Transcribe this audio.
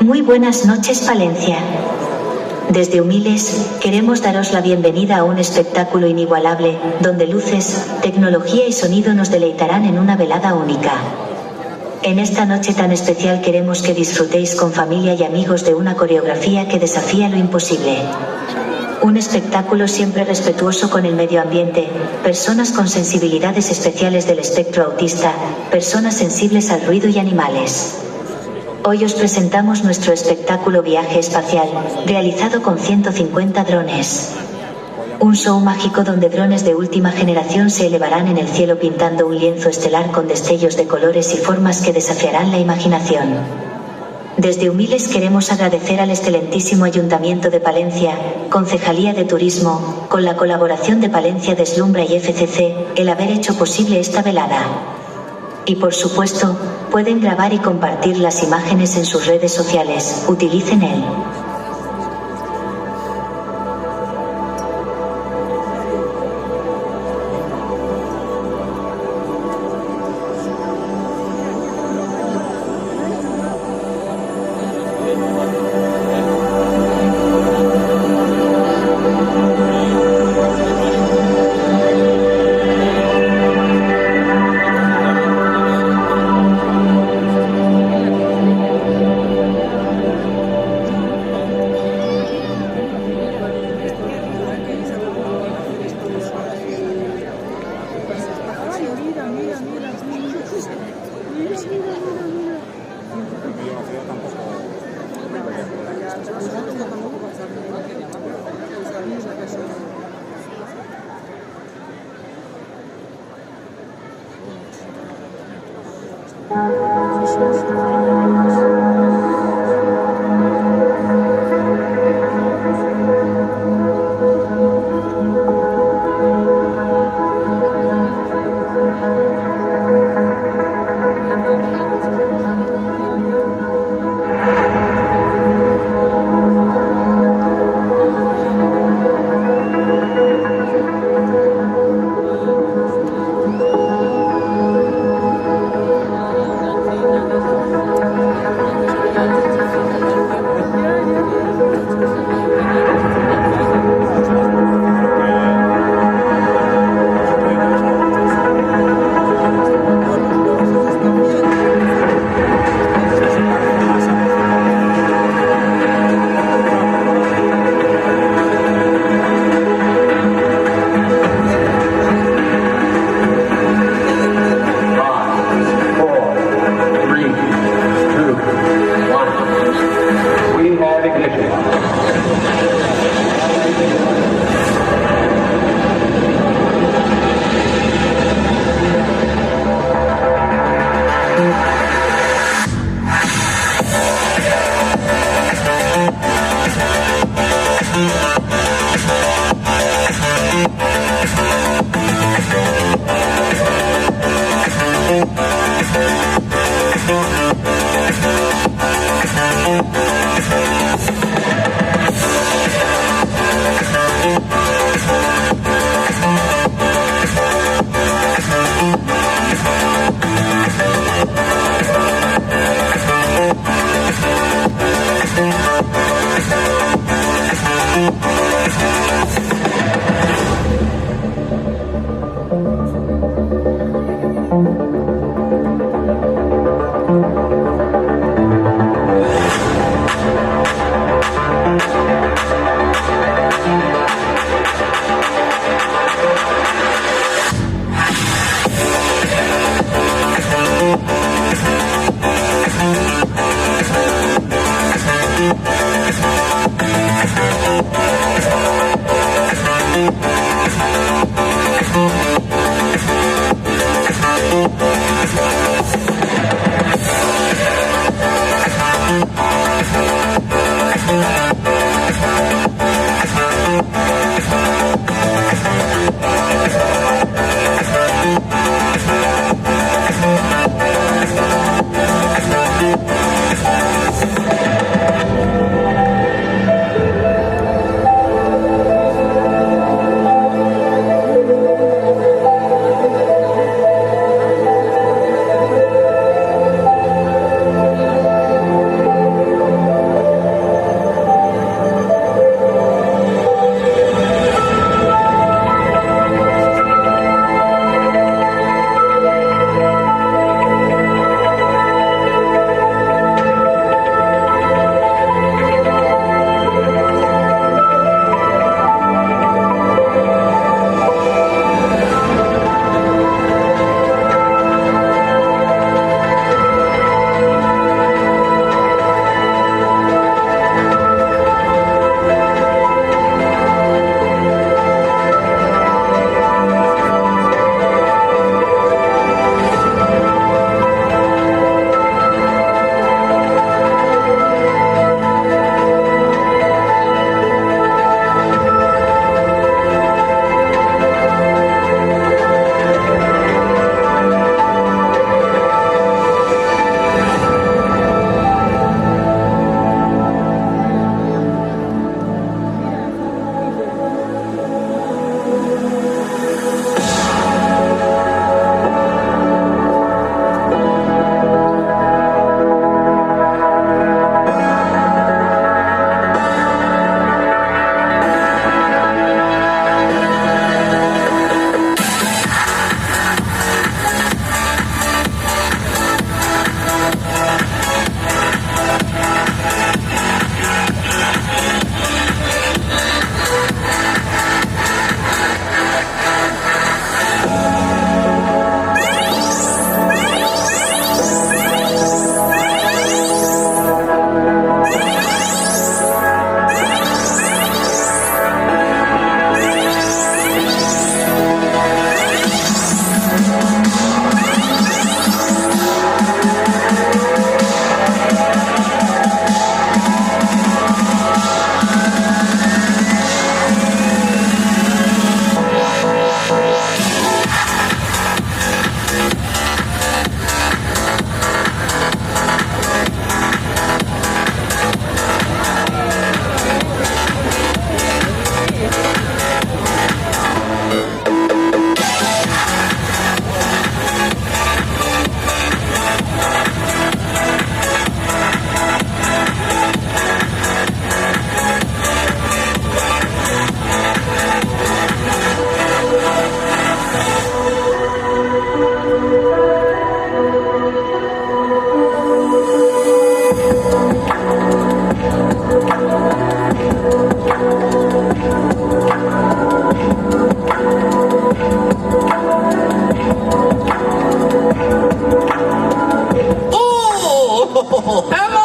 Muy buenas noches, Palencia. Desde Humiles, queremos daros la bienvenida a un espectáculo inigualable, donde luces, tecnología y sonido nos deleitarán en una velada única. En esta noche tan especial queremos que disfrutéis con familia y amigos de una coreografía que desafía lo imposible. Un espectáculo siempre respetuoso con el medio ambiente, personas con sensibilidades especiales del espectro autista, personas sensibles al ruido y animales. Hoy os presentamos nuestro espectáculo Viaje Espacial, realizado con 150 drones. Un show mágico donde drones de última generación se elevarán en el cielo pintando un lienzo estelar con destellos de colores y formas que desafiarán la imaginación. Desde Humiles queremos agradecer al excelentísimo Ayuntamiento de Palencia, Concejalía de Turismo, con la colaboración de Palencia Deslumbra y FCC, el haber hecho posible esta velada. Y por supuesto, pueden grabar y compartir las imágenes en sus redes sociales, utilicen él. ¡Oh! ¡Hello!